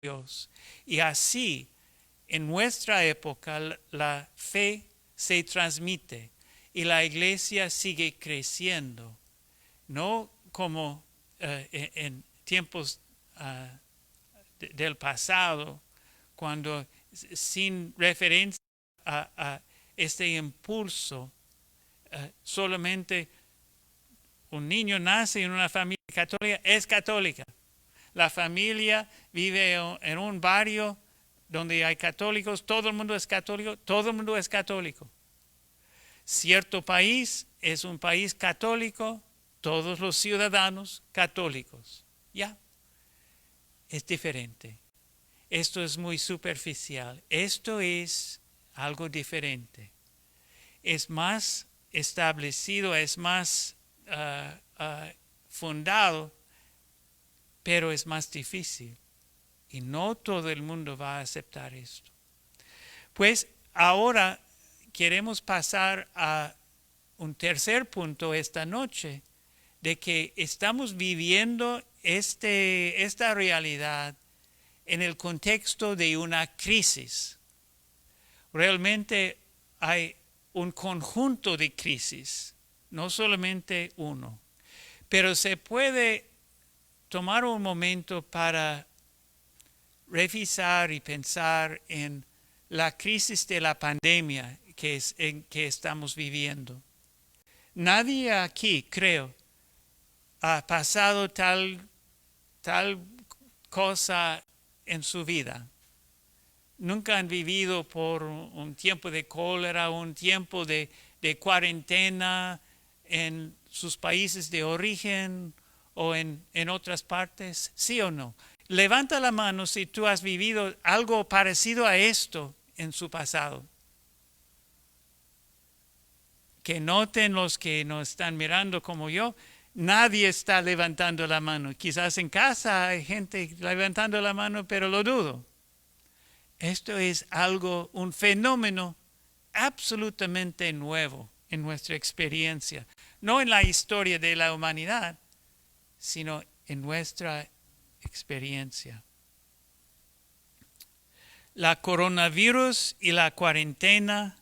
Dios. Y así, en nuestra época, la fe se transmite y la iglesia sigue creciendo, no como en tiempos del pasado, cuando sin referencia a este impulso, solamente un niño nace en una familia católica, es católica. La familia vive en un barrio donde hay católicos, todo el mundo es católico, todo el mundo es católico. Cierto país es un país católico, todos los ciudadanos católicos. Ya, es diferente. Esto es muy superficial. Esto es algo diferente. Es más establecido, es más fundado, pero es más difícil. Y no todo el mundo va a aceptar esto. Pues ahora queremos pasar a un tercer punto esta noche, de que estamos viviendo esta realidad en el contexto de una crisis. Realmente hay un conjunto de crisis, no solamente uno. Pero se puede tomar un momento para revisar y pensar en la crisis de la pandemia en que estamos viviendo. Nadie aquí, creo, ha pasado tal cosa en su vida. Nunca han vivido por un tiempo de cólera, un tiempo de cuarentena en sus países de origen o en otras partes, ¿sí o no? Levanta la mano si tú has vivido algo parecido a esto en su pasado. Que noten los que nos están mirando como yo, nadie está levantando la mano. Quizás en casa hay gente levantando la mano, pero lo dudo. Esto es algo, un fenómeno absolutamente nuevo en nuestra experiencia. No en la historia de la humanidad, sino en nuestra experiencia. La coronavirus y la cuarentena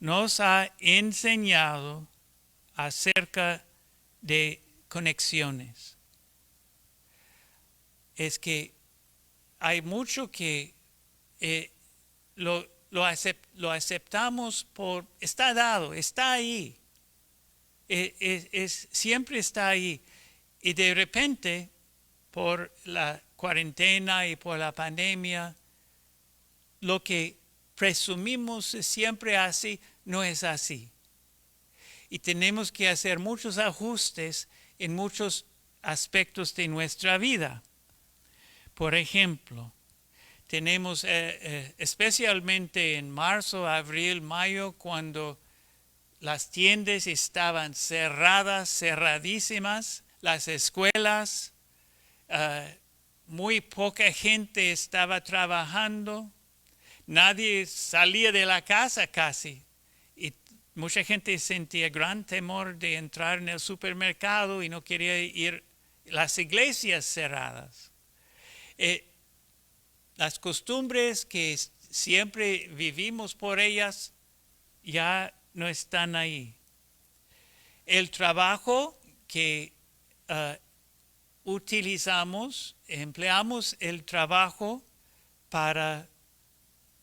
nos ha enseñado acerca de conexiones. Es que hay mucho que lo aceptamos por, está dado, está ahí. Siempre está ahí. Y de repente, por la cuarentena y por la pandemia, lo que presumimos es siempre así, no es así. Y tenemos que hacer muchos ajustes en muchos aspectos de nuestra vida. Por ejemplo, tenemos especialmente en marzo, abril, mayo, cuando las tiendas estaban cerradas, cerradísimas, las escuelas, muy poca gente estaba trabajando, nadie salía de la casa casi. Y mucha gente sentía gran temor de entrar en el supermercado y no quería ir a las iglesias cerradas. Las costumbres que siempre vivimos por ellas ya no están ahí. El trabajo que utilizamos, empleamos el trabajo para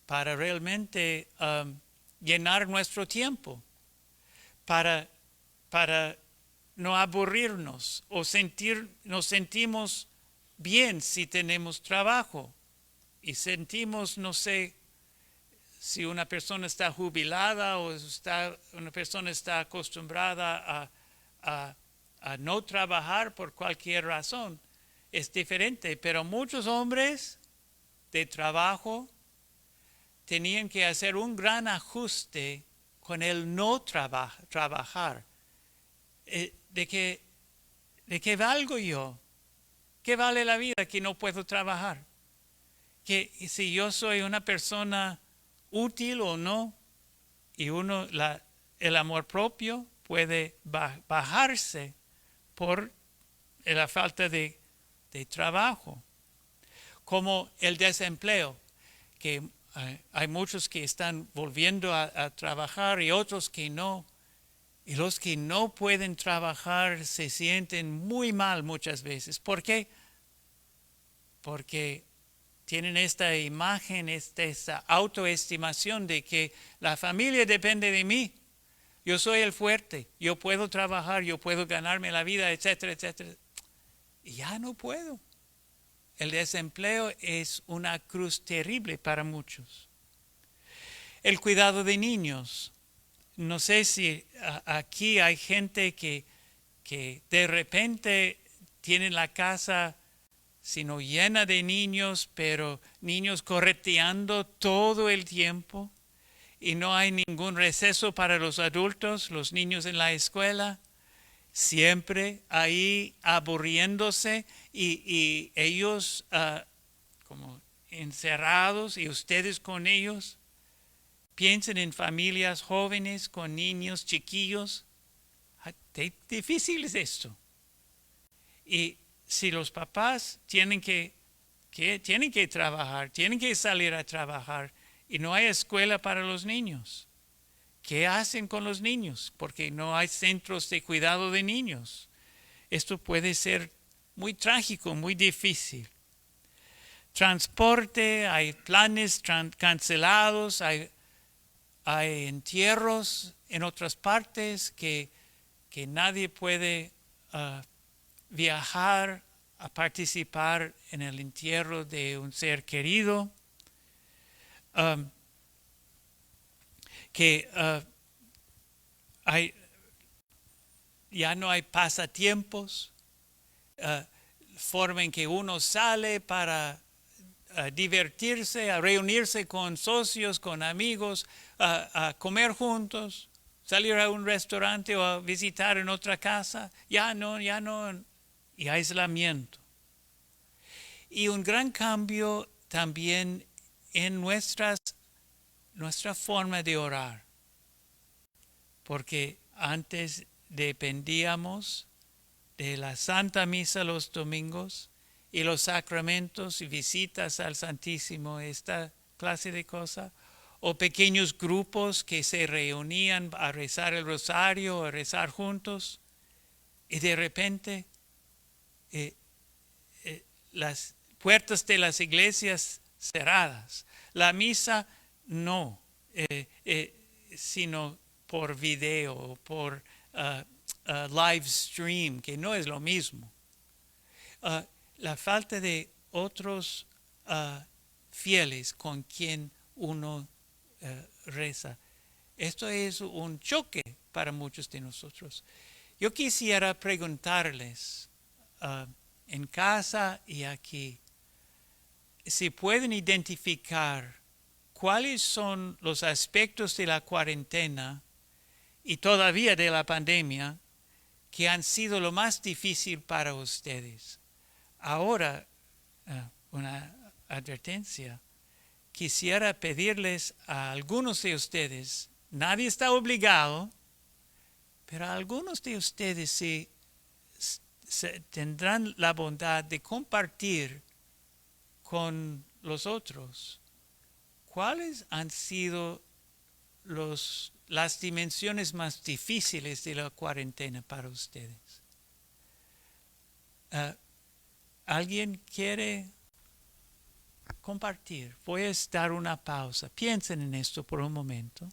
realmente llenar nuestro tiempo, para no aburrirnos o nos sentimos bien si tenemos trabajo y sentimos, no sé, si una persona está jubilada o una persona está acostumbrada a no trabajar por cualquier razón, es diferente. Pero muchos hombres de trabajo tenían que hacer un gran ajuste con el no trabajar. ¿De qué valgo yo? ¿Qué vale la vida que no puedo trabajar? Que si yo soy una persona útil o no, y el amor propio puede bajarse por la falta de trabajo. como el desempleo, que hay muchos que están volviendo a trabajar y otros que no. Y los que no pueden trabajar se sienten muy mal muchas veces. ¿Por qué? Porque tienen esta imagen, esta autoestimación de que la familia depende de mí. Yo soy el fuerte, yo puedo trabajar, yo puedo ganarme la vida, etcétera, etcétera. Y ya no puedo. El desempleo es una cruz terrible para muchos. El cuidado de niños. No sé si aquí hay gente que de repente tienen la casa sino llena de niños, pero niños correteando todo el tiempo y no hay ningún receso para los adultos, los niños en la escuela, siempre ahí aburriéndose y ellos como encerrados y ustedes con ellos. Piensen en familias jóvenes con niños chiquillos. Difícil es esto. Y si los papás tienen que trabajar, tienen que salir a trabajar y no hay escuela para los niños, ¿qué hacen con los niños? Porque no hay centros de cuidado de niños. Esto puede ser muy trágico, muy difícil. Transporte, hay planes cancelados, hay entierros en otras partes que nadie puede viajar a participar en el entierro de un ser querido, ya no hay pasatiempos, forma en que uno sale para divertirse, a reunirse con socios, con amigos, a comer juntos, salir a un restaurante o a visitar en otra casa, ya no, y aislamiento. Y un gran cambio también en nuestra forma de orar, porque antes dependíamos de la Santa Misa los domingos y los sacramentos y visitas al Santísimo, esta clase de cosas, o pequeños grupos que se reunían a rezar el rosario, a rezar juntos, y de repente las puertas de las iglesias cerradas, la misa no, sino por video, por live stream, que no es lo mismo. La falta de otros fieles con quien uno reza. Esto es un choque para muchos de nosotros. Yo quisiera preguntarles en casa y aquí si pueden identificar cuáles son los aspectos de la cuarentena y todavía de la pandemia que han sido lo más difícil para ustedes. Ahora, una advertencia. Quisiera pedirles a algunos de ustedes, nadie está obligado, pero a algunos de ustedes si tendrán la bondad de compartir con los otros cuáles han sido las dimensiones más difíciles de la cuarentena para ustedes. ¿Alguien quiere compartir? Voy a dar una pausa. Piensen en esto por un momento.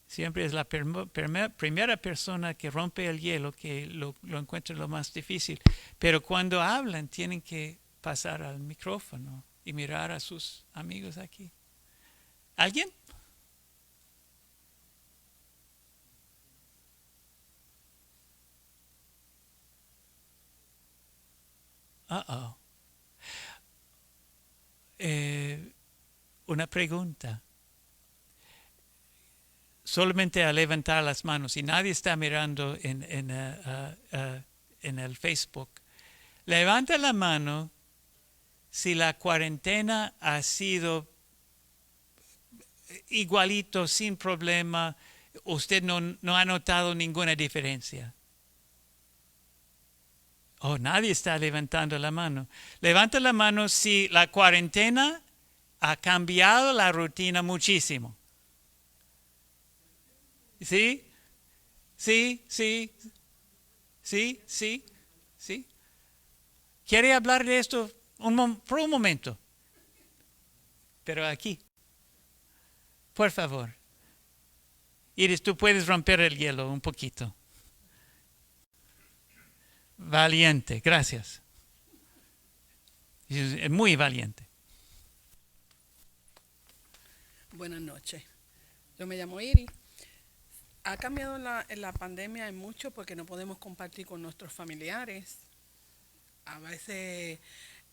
Siempre es la primera persona que rompe el hielo que lo encuentra lo más difícil. Pero cuando hablan tienen que pasar al micrófono y mirar a sus amigos aquí. ¿Alguien? Una pregunta. Solamente a levantar las manos y nadie está mirando en el Facebook. Levanta la mano si la cuarentena ha sido igualito, sin problema. Usted no ha notado ninguna diferencia. Oh, nadie está levantando la mano. Levanta la mano si la cuarentena ha cambiado la rutina muchísimo. ¿Sí? Sí, sí, sí, sí, sí. ¿Quiere hablar de esto por un momento? Pero aquí, por favor. Iris, tú puedes romper el hielo un poquito. Valiente, gracias. Es muy valiente. Buenas noches. Yo me llamo Iris. Ha cambiado la pandemia en mucho porque no podemos compartir con nuestros familiares. A veces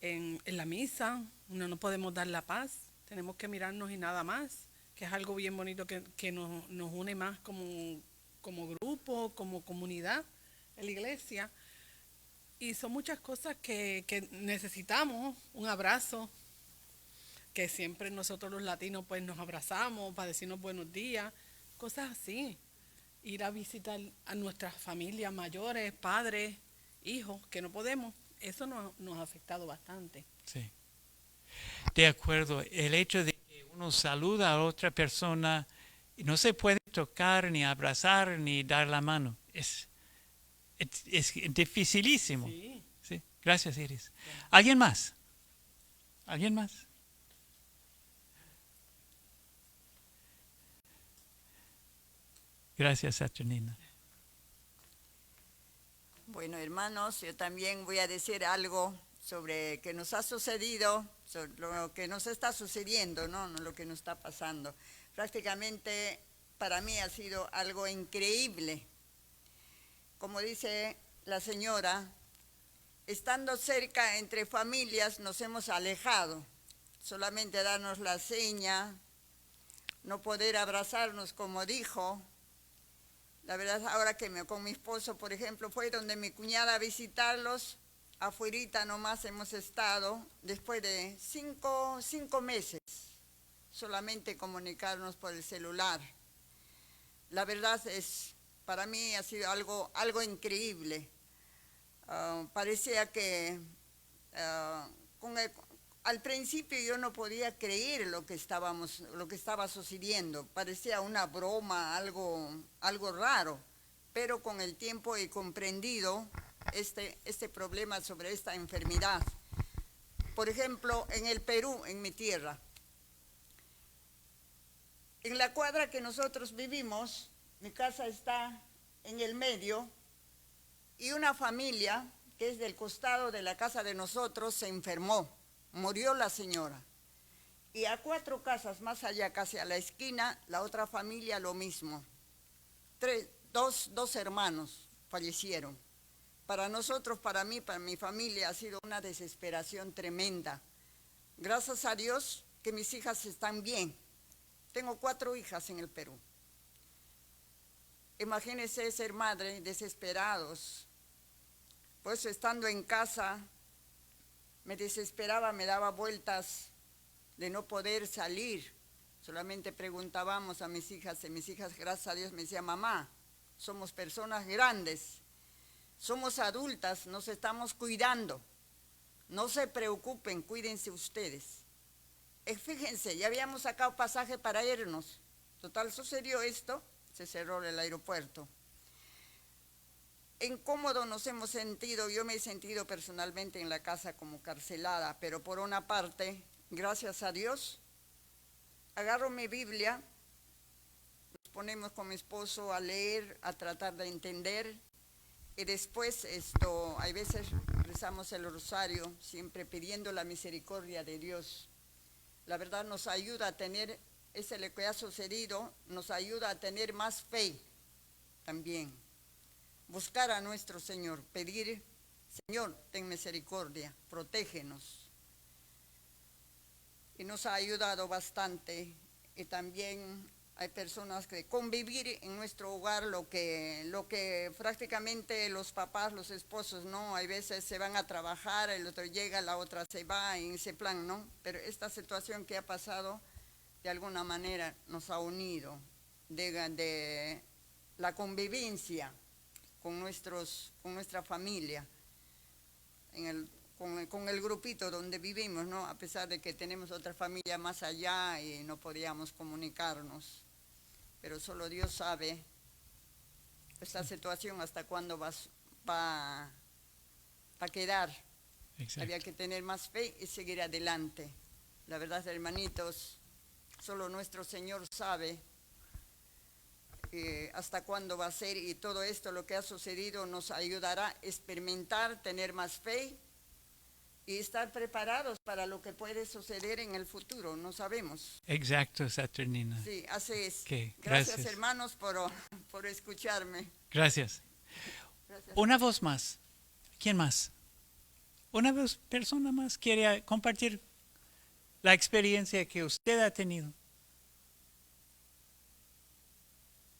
en la misa no podemos dar la paz. Tenemos que mirarnos y nada más, que es algo bien bonito que nos une más como grupo, como comunidad en la iglesia. Y son muchas cosas que necesitamos, un abrazo, que siempre nosotros los latinos pues nos abrazamos para decirnos buenos días, cosas así. Ir a visitar a nuestras familias mayores, padres, hijos, que no podemos, eso nos ha afectado bastante. Sí. De acuerdo. El hecho de que uno saluda a otra persona y no se puede tocar, ni abrazar, ni dar la mano. Es dificilísimo. Sí. Sí. Gracias, Iris. ¿Alguien más? ¿Alguien más? Gracias, Saturnina. Bueno, hermanos, yo también voy a decir algo sobre que nos ha sucedido, sobre lo que nos está sucediendo, ¿no? No lo que nos está pasando. Prácticamente para mí ha sido algo increíble. Como dice la señora, estando cerca entre familias nos hemos alejado. Solamente darnos la seña, no poder abrazarnos como dijo. La verdad, ahora que con mi esposo, por ejemplo, fue donde mi cuñada a visitarlos, afuerita nomás hemos estado, después de cinco meses, solamente comunicarnos por el celular. La verdad para mí ha sido algo increíble. Parecía que al principio yo no podía creer lo que estaba sucediendo. Parecía una broma, algo raro. Pero con el tiempo he comprendido este problema sobre esta enfermedad. Por ejemplo, en el Perú, en mi tierra, en la cuadra que nosotros vivimos, mi casa está en el medio y una familia que es del costado de la casa de nosotros se enfermó. Murió la señora. Y a 4 casas más allá, casi a la esquina, la otra familia lo mismo. Dos hermanos fallecieron. Para nosotros, para mí, para mi familia, ha sido una desesperación tremenda. Gracias a Dios que mis hijas están bien. Tengo 4 hijas en el Perú. Imagínense ser madre, desesperados. Por eso, estando en casa, me desesperaba, me daba vueltas de no poder salir. Solamente preguntábamos a mis hijas, y mis hijas, gracias a Dios, me decían, mamá, somos personas grandes, somos adultas, nos estamos cuidando. No se preocupen, cuídense ustedes. Fíjense, ya habíamos sacado pasaje para irnos. Total, sucedió esto, se cerró el aeropuerto. Incómodo nos hemos sentido, yo me he sentido personalmente en la casa como carcelada, pero por una parte, gracias a Dios, agarro mi Biblia, nos ponemos con mi esposo a leer, a tratar de entender, y después hay veces rezamos el rosario, siempre pidiendo la misericordia de Dios. La verdad nos ayuda a tener, lo que ha sucedido, nos ayuda a tener más fe también. Buscar a nuestro Señor, pedir, Señor, ten misericordia, protégenos. Y nos ha ayudado bastante. Y también hay personas que convivir en nuestro hogar, lo que prácticamente los papás, los esposos, ¿no? Hay veces se van a trabajar, el otro llega, la otra se va, en ese plan, ¿no? Pero esta situación que ha pasado, de alguna manera nos ha unido de la convivencia con nuestra familia. con el grupito donde vivimos, ¿no? A pesar de que tenemos otra familia más allá y no podíamos comunicarnos. Pero solo Dios sabe esta situación hasta cuándo va a quedar. Exacto. Había que tener más fe y seguir adelante. La verdad, hermanitos, solo nuestro Señor sabe hasta cuándo va a ser, y todo esto, lo que ha sucedido, nos ayudará a experimentar, tener más fe y estar preparados para lo que puede suceder en el futuro. No sabemos. Exacto, Saturnina. Sí, así es. Okay, gracias, hermanos, por escucharme. Gracias. Gracias. Una voz más. ¿Quién más? Una persona más quiere compartir la experiencia que usted ha tenido.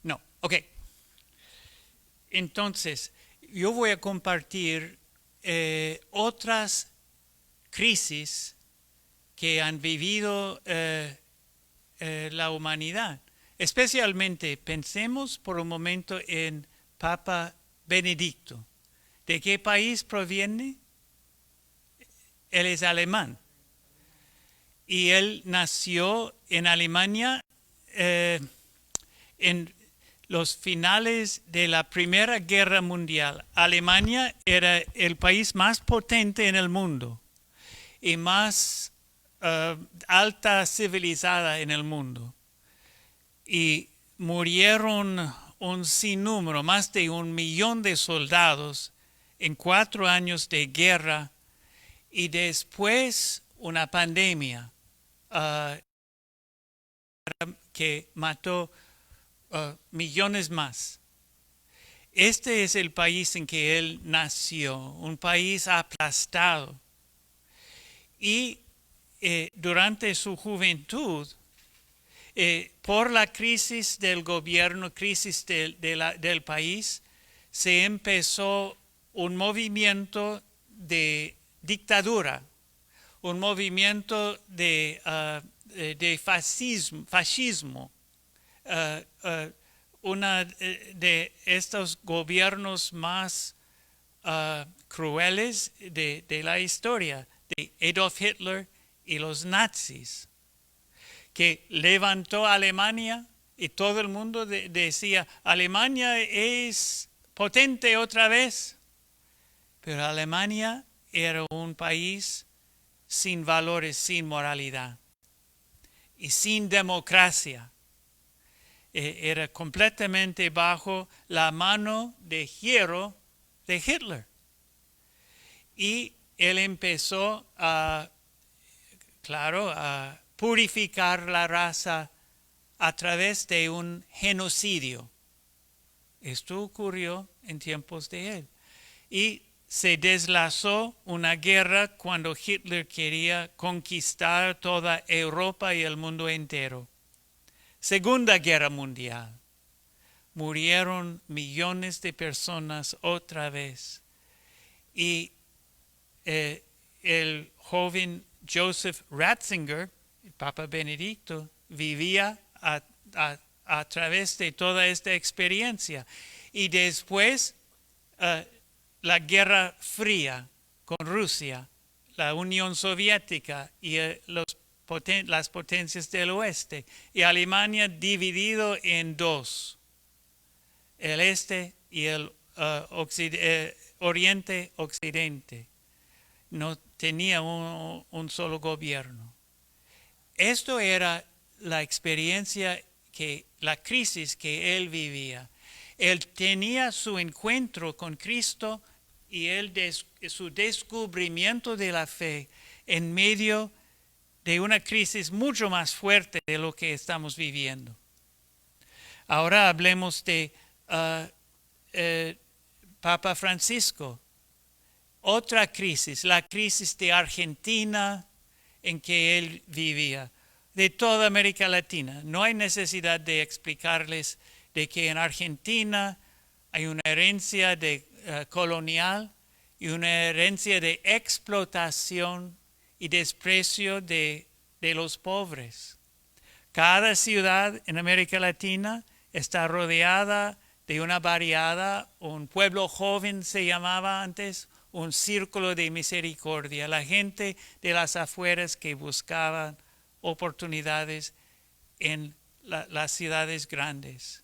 No, ok. Entonces, yo voy a compartir otras crisis que han vivido la humanidad. Especialmente, pensemos por un momento en Papa Benedicto. ¿De qué país proviene? Él es alemán. Y él nació en Alemania en los finales de la Primera Guerra Mundial. Alemania era el país más potente en el mundo y más alta civilizada en el mundo. Y murieron un sinnúmero, más de 1 millón de soldados en 4 años de guerra, y después una pandemia que mató millones más. Este es el país en que él nació, un país aplastado. Y durante su juventud, por la crisis del gobierno, crisis del país, se empezó un movimiento de dictadura, un movimiento de fascismo, una de estos gobiernos más crueles de la historia, de Adolf Hitler y los nazis, que levantó a Alemania y todo el mundo decía, Alemania es potente otra vez. Pero Alemania era un país sin valores, sin moralidad y sin democracia. Era completamente bajo la mano de hierro de Hitler. Y él empezó a purificar la raza a través de un genocidio. Esto ocurrió en tiempos de él. Y se deslazó una guerra cuando Hitler quería conquistar toda Europa y el mundo entero. Segunda Guerra Mundial. Murieron millones de personas otra vez. Y el joven Joseph Ratzinger, el Papa Benedicto, vivía a través de toda esta experiencia. Y después la Guerra Fría con Rusia, la Unión Soviética y las potencias del oeste, y Alemania dividido en dos, el este y el oriente-occidente. No tenía un solo gobierno. Esto era la experiencia, la crisis que él vivía. Él tenía su encuentro con Cristo y su descubrimiento de la fe en medio de una crisis mucho más fuerte de lo que estamos viviendo. Ahora hablemos de Papa Francisco. Otra crisis, la crisis de Argentina en que él vivía, de toda América Latina. No hay necesidad de explicarles de que en Argentina hay una herencia colonial y una herencia de explotación y desprecio de los pobres. Cada ciudad en América Latina está rodeada de una barriada, un pueblo joven se llamaba antes, un círculo de misericordia, la gente de las afueras que buscaban oportunidades en las ciudades grandes.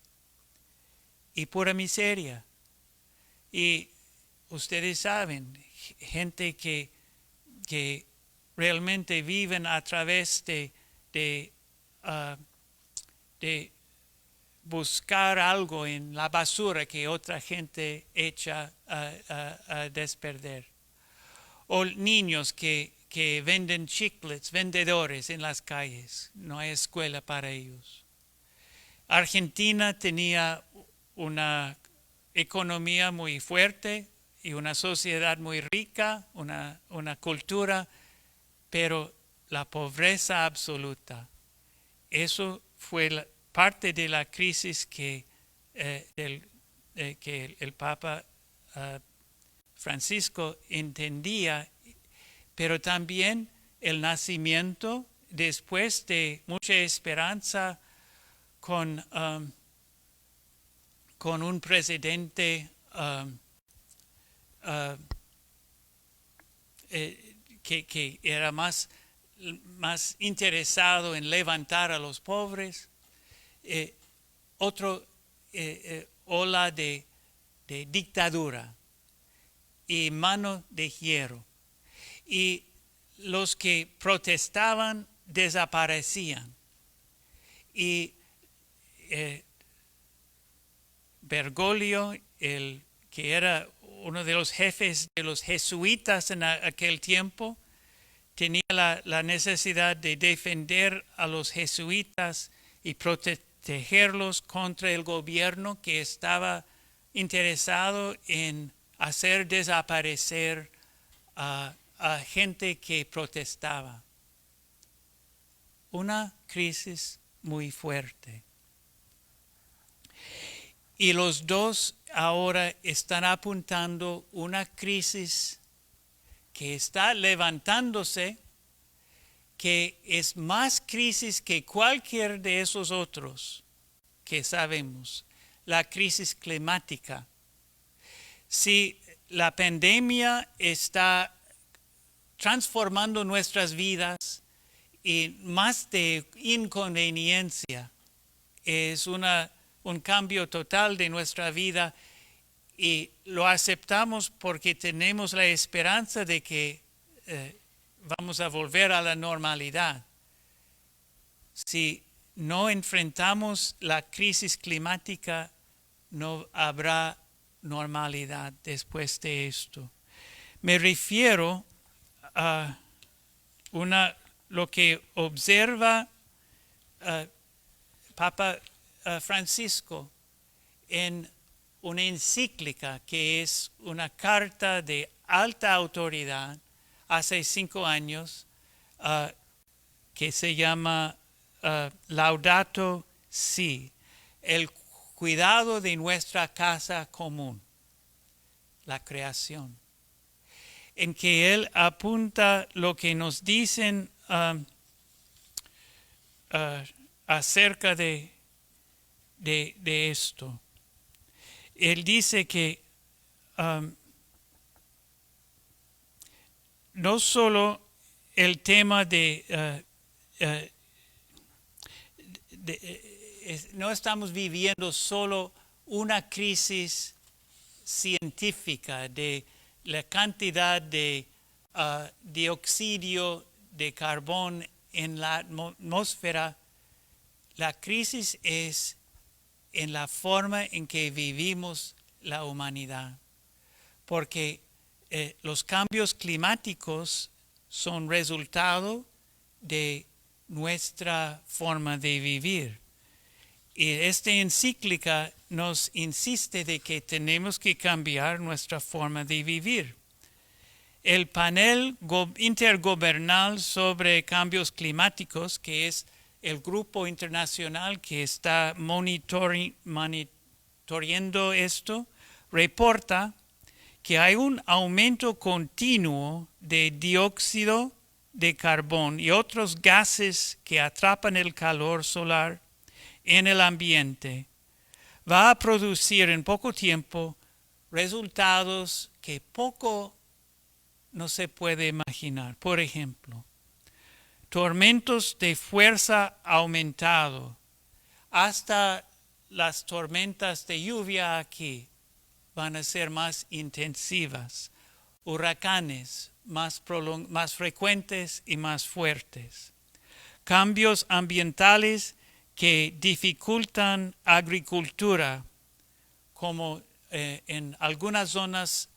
Y pura miseria. Y ustedes saben, gente que realmente viven a través de buscar algo en la basura que otra gente echa a desperder. O niños que venden chiclets, vendedores en las calles. No hay escuela para ellos. Argentina tenía una economía muy fuerte y una sociedad muy rica, una cultura, pero la pobreza absoluta. Eso fue parte de la crisis que el Papa Francisco entendía, pero también el nacimiento, después de mucha esperanza, con un presidente que era más interesado en levantar a los pobres, otra ola de dictadura y mano de hierro. Y los que protestaban desaparecían. Y Bergoglio, el que era uno de los jefes de los jesuitas en aquel tiempo, tenía la necesidad de defender a los jesuitas y protegerlos contra el gobierno que estaba interesado en hacer desaparecer a gente que protestaba. Una crisis muy fuerte. Y los dos ahora están apuntando una crisis que está levantándose, que es más crisis que cualquier de esos otros que sabemos, la crisis climática. Si la pandemia está transformando nuestras vidas y más de inconveniencia, es un cambio total de nuestra vida y lo aceptamos porque tenemos la esperanza de que vamos a volver a la normalidad. Si no enfrentamos la crisis climática, no habrá normalidad después de esto. Me refiero a lo que observa Papa Francisco en una encíclica que es una carta de alta autoridad hace 5 años que se llama Laudato Si, el cuidado de nuestra casa común, la creación, en que él apunta lo que nos dicen acerca de esto. Él dice que no solo el tema no estamos viviendo solo una crisis científica de la cantidad de dióxido de carbón en la atmósfera. La crisis es en la forma en que vivimos la humanidad, porque los cambios climáticos son resultado de nuestra forma de vivir. Y esta encíclica nos insiste de que tenemos que cambiar nuestra forma de vivir. El panel intergobernal sobre cambios climáticos, que es el grupo internacional que está monitoreando esto, reporta que hay un aumento continuo de dióxido de carbón y otros gases que atrapan el calor solar en el ambiente. Va a producir en poco tiempo resultados que poco no se puede imaginar. Por ejemplo, tormentos de fuerza aumentado, hasta las tormentas de lluvia aquí van a ser más intensivas, huracanes más frecuentes y más fuertes, cambios ambientales que dificultan agricultura, como en algunas zonas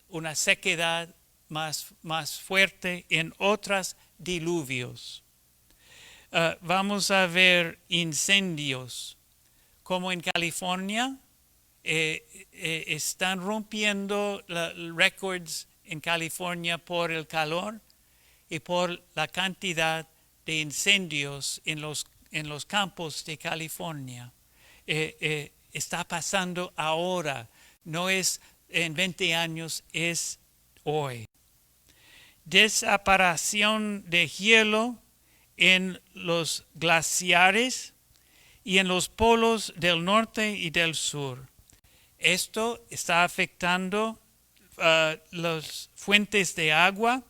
una sequedad más fuerte, en otras diluvios. Vamos a ver incendios, como en California. Están rompiendo récords en California por el calor y por la cantidad de incendios en los campos de California. Está pasando ahora, no es en 20 años, es hoy. Desaparición de hielo en los glaciares y en los polos del norte y del sur. Esto está afectando las fuentes de agua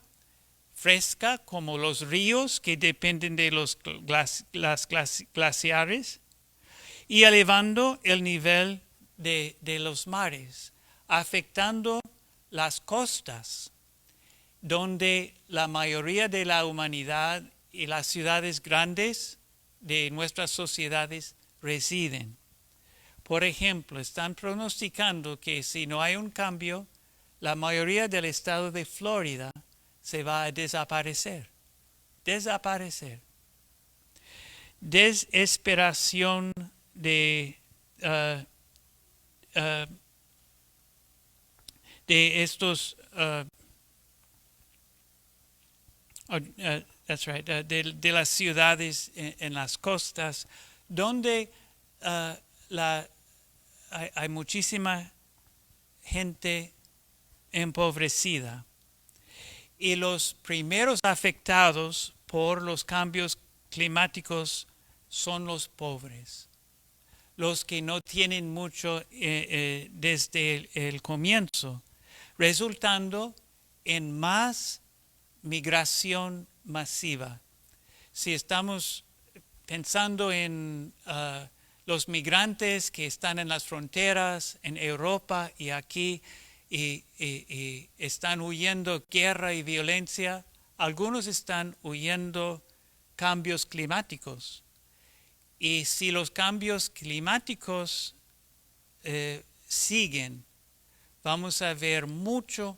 fresca, como los ríos que dependen de los glaciares, y elevando el nivel de los mares, afectando las costas, donde la mayoría de la humanidad y las ciudades grandes de nuestras sociedades residen. Por ejemplo, están pronosticando que si no hay un cambio, la mayoría del estado de Florida se va a desaparecer. Desesperación de estos de las ciudades en las costas, donde hay muchísima gente empobrecida. Y los primeros afectados por los cambios climáticos son los pobres, los que no tienen mucho desde el comienzo, resultando en más migración masiva. Si estamos pensando en los migrantes que están en las fronteras, en Europa y aquí, y están huyendo guerra y violencia, algunos están huyendo cambios climáticos. Y si los cambios climáticos siguen, vamos a ver mucho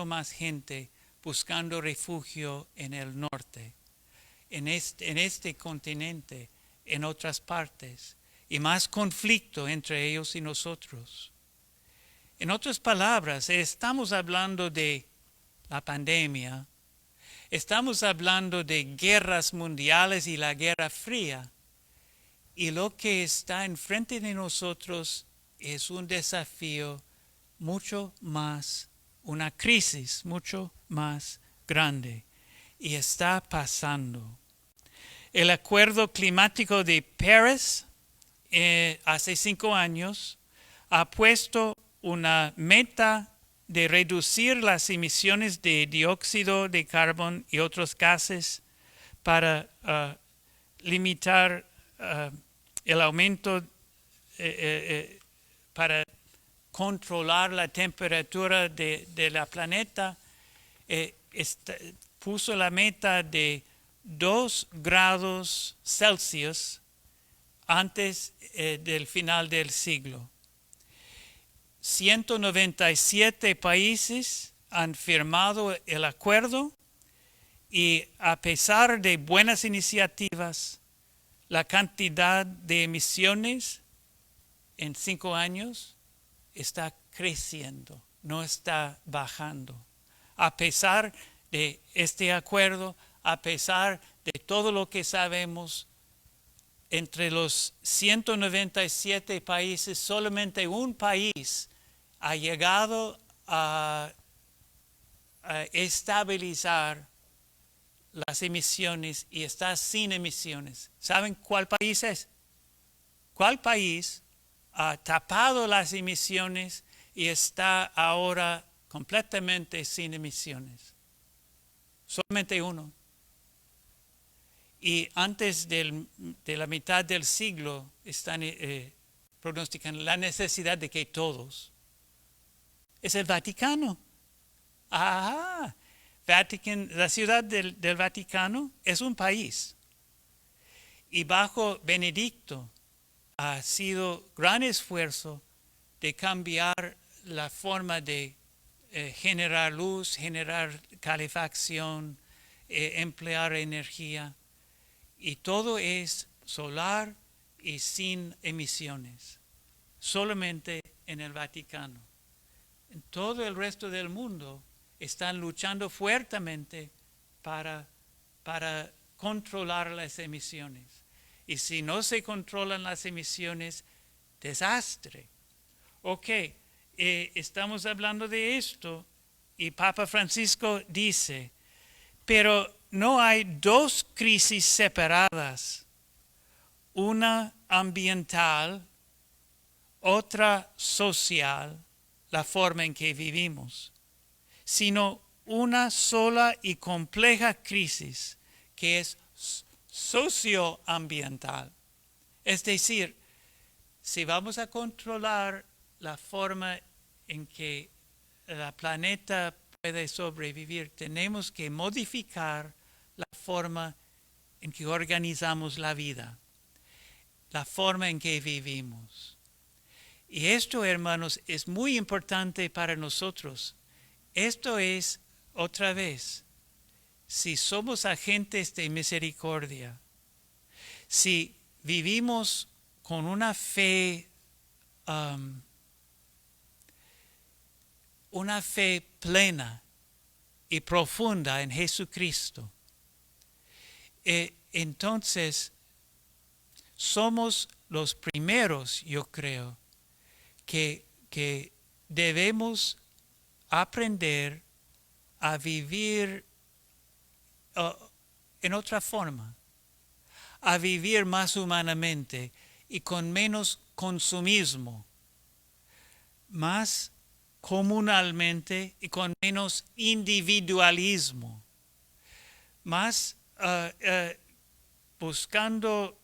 más gente buscando refugio en el norte, en este continente, en otras partes, y más conflicto entre ellos y nosotros. En otras palabras, estamos hablando de la pandemia, estamos hablando de guerras mundiales y la Guerra Fría, y lo que está enfrente de nosotros es un desafío mucho más, una crisis mucho más grande, y está pasando. El Acuerdo Climático de París hace 5 años ha puesto una meta de reducir las emisiones de dióxido de carbono y otros gases para limitar el aumento, para controlar la temperatura de la planeta. Puso la meta de 2 grados Celsius antes del final del siglo. 197 países han firmado el acuerdo, y a pesar de buenas iniciativas, la cantidad de emisiones en 5 años está creciendo, no está bajando. A pesar de este acuerdo, a pesar de todo lo que sabemos, entre los 197 países, solamente un país ha llegado a estabilizar las emisiones y está sin emisiones. ¿Saben cuál país es? ¿Cuál país ha tapado las emisiones y está ahora completamente sin emisiones? solamente uno. Y antes de la mitad del siglo están pronosticando la necesidad de que todos. Es el Vaticano. Ah, la ciudad del Vaticano es un país. Y bajo Benedicto ha sido gran esfuerzo de cambiar la forma de generar luz, generar calefacción, emplear energía. Y todo es solar y sin emisiones. Solamente en el Vaticano. En todo el resto del mundo están luchando fuertemente para controlar las emisiones. Y si no se controlan las emisiones, desastre. Ok, estamos hablando de esto y Papa Francisco dice, pero no hay dos crisis separadas, una ambiental, otra social, la forma en que vivimos, sino una sola y compleja crisis que es socioambiental. Es decir, si vamos a controlar la forma en que el planeta puede sobrevivir, tenemos que modificar la forma en que organizamos la vida, la forma en que vivimos. Y esto, hermanos, es muy importante para nosotros. Esto es, otra vez, si somos agentes de misericordia, si vivimos con una fe plena y profunda en Jesucristo, entonces somos los primeros, yo creo, que debemos aprender a vivir en otra forma, a vivir más humanamente y con menos consumismo, más comunalmente y con menos individualismo, más buscando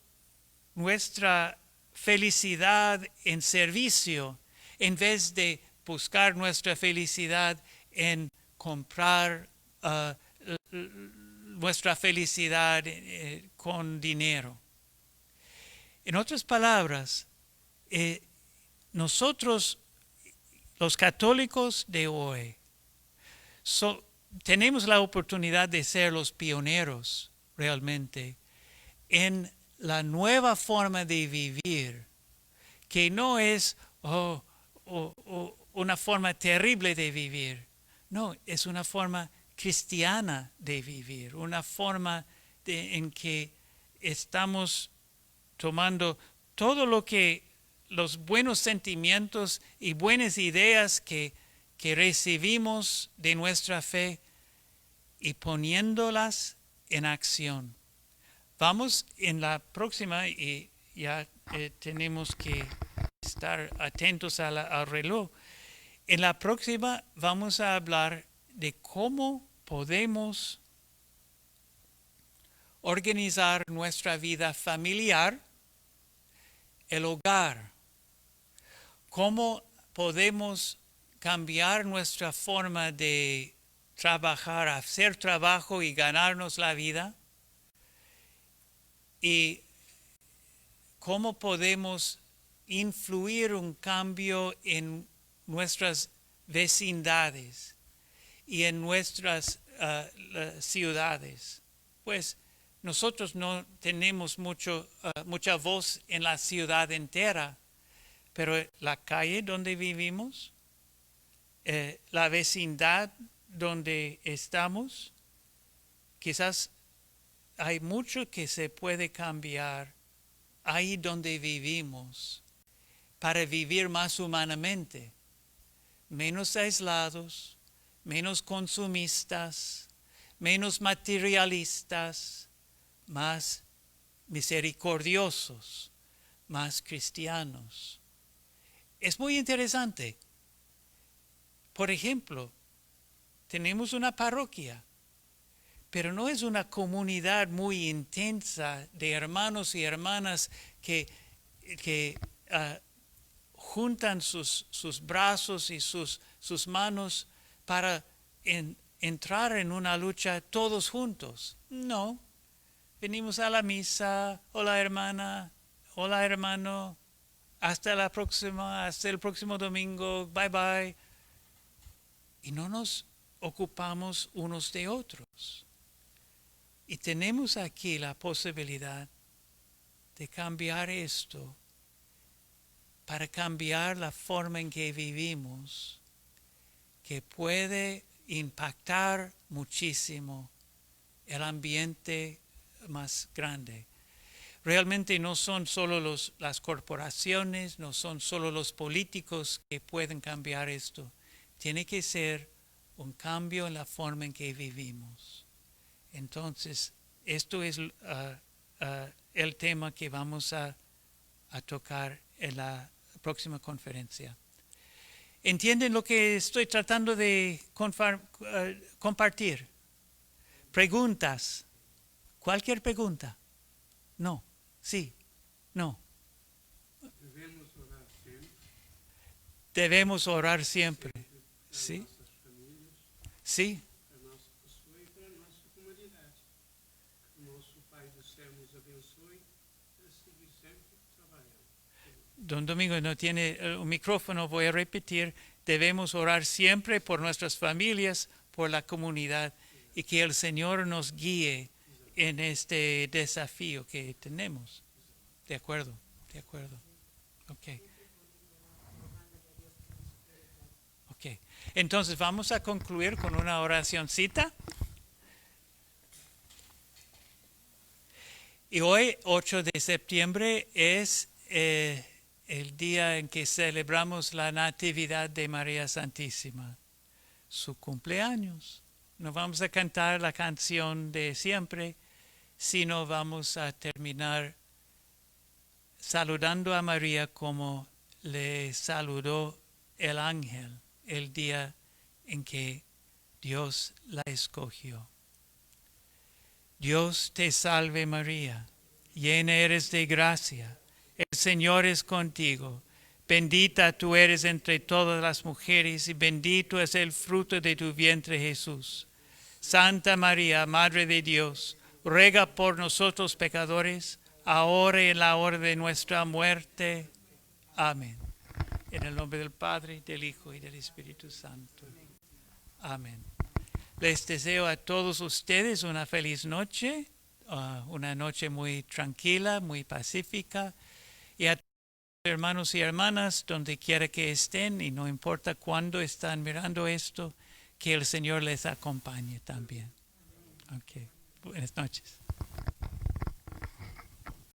nuestra felicidad en servicio en vez de buscar nuestra felicidad en comprar nuestra felicidad con dinero. En otras palabras, nosotros, los católicos de hoy, tenemos la oportunidad de ser los pioneros realmente en la nueva forma de vivir, que no es una forma terrible de vivir, no, es una forma cristiana de vivir, una forma en que estamos tomando todo lo que los buenos sentimientos y buenas ideas que recibimos de nuestra fe y poniéndolas en acción. Vamos en la próxima, y ya tenemos que estar atentos al reloj. En la próxima vamos a hablar de cómo podemos organizar nuestra vida familiar, el hogar, cómo podemos cambiar nuestra forma de trabajar, hacer trabajo y ganarnos la vida, y cómo podemos influir un cambio en nuestras vecindades y en nuestras ciudades. Pues nosotros no tenemos mucha voz en la ciudad entera, pero la calle donde vivimos, la vecindad donde estamos, quizás hay mucho que se puede cambiar ahí donde vivimos para vivir más humanamente, menos aislados, menos consumistas, menos materialistas, más misericordiosos, más cristianos. Es muy interesante. Por ejemplo, tenemos una parroquia pero no es una comunidad muy intensa de hermanos y hermanas que juntan sus brazos y sus manos para entrar en una lucha todos juntos. No, venimos a la misa, hola hermana, hola hermano, hasta el próximo domingo, bye bye. Y no nos ocupamos unos de otros. Y tenemos aquí la posibilidad de cambiar esto para cambiar la forma en que vivimos, que puede impactar muchísimo el ambiente más grande. Realmente no son solo las corporaciones, no son solo los políticos que pueden cambiar esto. Tiene que ser un cambio en la forma en que vivimos. Entonces, esto es el tema que vamos a tocar en la próxima conferencia. ¿Entienden lo que estoy tratando de compartir? ¿Preguntas? ¿Cualquier pregunta? No. Sí. No. Debemos orar siempre. Debemos orar siempre. Sí. Nossas famílias, Sí. para a nossa pessoa e para a nossa comunidade. Que o nosso Pai do Céu nos abençoe a seguir sempre trabalhando. Don Domingo no tiene un micrófono, voy a repetir. Debemos orar siempre por nuestras familias, por la comunidad y que el Señor nos guíe en este desafío que tenemos. De acuerdo, de acuerdo. Ok. Ok. Entonces vamos a concluir con una oracioncita. Y hoy, 8 de septiembre, es el día en que celebramos la Natividad de María Santísima, su cumpleaños. No vamos a cantar la canción de siempre, sino vamos a terminar saludando a María como le saludó el ángel el día en que Dios la escogió. Dios te salve María, llena eres de gracia, el Señor es contigo. Bendita tú eres entre todas las mujeres y bendito es el fruto de tu vientre Jesús. Santa María, Madre de Dios, ruega por nosotros pecadores, ahora y en la hora de nuestra muerte. Amén. En el nombre del Padre, del Hijo y del Espíritu Santo. Amén. Les deseo a todos ustedes una feliz noche, una noche muy tranquila, muy pacífica, y a hermanos y hermanas, donde quiera que estén, y no importa cuándo están mirando esto, que el Señor les acompañe también. Ok, buenas noches.